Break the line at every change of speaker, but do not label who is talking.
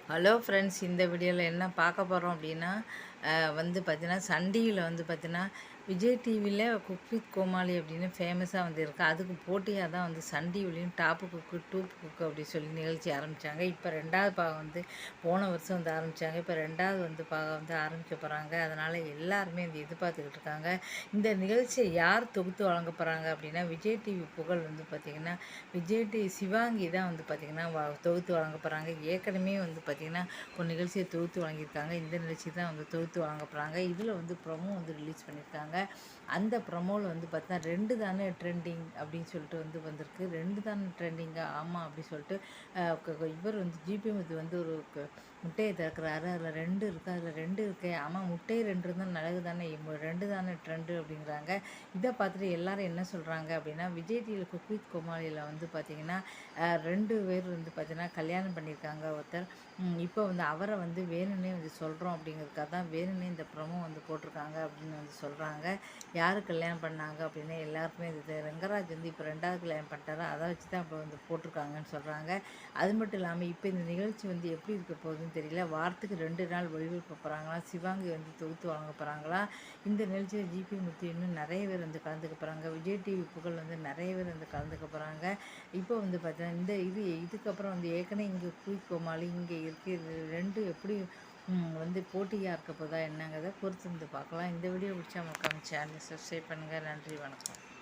Hello friends, இந்த வீடியோவில் என்ன பார்க்க போகிறோம் அப்படின்னா வந்து பார்த்தீங்கன்னா, சன் டிவியில் வந்து பார்த்தீங்கன்னா, விஜய் டிவியில் குக் வித் கோமாளி அப்படின்னு ஃபேமஸாக வந்து இருக்குது. அதுக்கு போட்டியாக தான் வந்து சன் டிவிலையும் டாப்பு குக்கு டூப் குக்கு அப்படி சொல்லி நிகழ்ச்சி ஆரம்பித்தாங்க. இப்போ 2வது பாகம் வந்து போன வருஷம் வந்து ஆரம்பித்தாங்க. இப்போ 2வது வந்து பாகம் வந்து ஆரம்பிக்க போகிறாங்க. அதனால் எல்லாருமே வந்து எதிர்பார்த்துக்கிட்டு இருக்காங்க. இந்த நிகழ்ச்சியை யார் தொகுத்து வழங்க போகிறாங்க அப்படின்னா, விஜய் டிவி புகழ் வந்து பார்த்திங்கன்னா விஜய் டிவி சிவாங்கி தான் வந்து பார்த்திங்கன்னா தொகுத்து வழங்க போகிறாங்க. ஏற்கனவே வந்து பார்த்திங்கன்னா ஒரு நிகழ்ச்சியை தொகுத்து வழங்கியிருக்காங்க. இந்த நிகழ்ச்சி தான் வந்து தொகுத்து வழங்க போகிறாங்க. இதில் வந்து ப்ரொமோ வந்து ரிலீஸ் பண்ணியிருக்காங்க. அந்த ப்ரொமோவில் வந்து பார்த்தா 2 தானே ட்ரெண்டிங் அப்படின்னு சொல்லிட்டு வந்து வந்திருக்கு. 2 தானே ட்ரெண்டிங்கா ஆமாம் அப்படின்னு சொல்லிட்டு இவர் வந்து ஜிபி முத்து வந்து ஒரு முட்டையை திறக்கிறாரு. அதில் 2 இருக்குது, அதில் 2 இருக்கே, ஆமாம் முட்டை 2 இருந்தால் நல்லது தானே, 2 தானே ட்ரெண்டு அப்படிங்கிறாங்க. இதை பார்த்துட்டு எல்லாரும் என்ன சொல்கிறாங்க அப்படின்னா, விஜய் டிவியில் குக் வித் கோமாளியில் வந்து பார்த்திங்கன்னா 2 பேர் வந்து பார்த்திங்கன்னா கல்யாணம் பண்ணியிருக்காங்க. ஒருத்தர் இப்போ வந்து அவரை வந்து வேணும்னே வந்து சொல்கிறோம் அப்படிங்கிறதுக்காக தான் வேணும்னே இந்த ப்ரொமோ வந்து போட்டிருக்காங்க அப்படின்னு வந்து சொல்கிறாங்க. யார் கல்யாணம் பண்ணாங்க அப்படின்னா எல்லாருக்குமே இது ரெங்கராஜ் வந்து இப்போ 2வது கல்யாணம் பண்ணிட்டாரு. அதை வச்சு தான் இப்போ வந்து போட்டிருக்காங்கன்னு சொல்கிறாங்க. அது மட்டும் இல்லாமல் இப்போ இந்த நிகழ்ச்சி வந்து எப்படி இருக்க போகுதுன்னு தெரியல. வாரத்துக்கு 2 நாள் ஒளிபரப்ப போகிறாங்களா, சிவாங்கி வந்து தொகுத்து வழங்க போகிறாங்களா, இந்த நிகழ்ச்சியில் ஜிபி முத்து இன்னும் நிறைய பேர் வந்து கலந்துக்க போகிறாங்க. விஜய் டிவி புகழ் வந்து நிறைய பேர் வந்து கலந்துக்க போகிறாங்க. இப்போ வந்து பார்த்தீங்கன்னா இதுக்கப்புறம் வந்து ஏற்கனவே இங்கே குயிக் கோமாளி இங்கே இருக்குது. இது 2 எப்படி வந்து போட்டியாக இருக்க போதா என்னங்கிறத பொறுத்து வந்து பார்க்கலாம். இந்த வீடியோ பிடிச்சா மறக்காம சேனலை சப்ஸ்கிரைப் பண்ணுங்கள். நன்றி, வணக்கம்.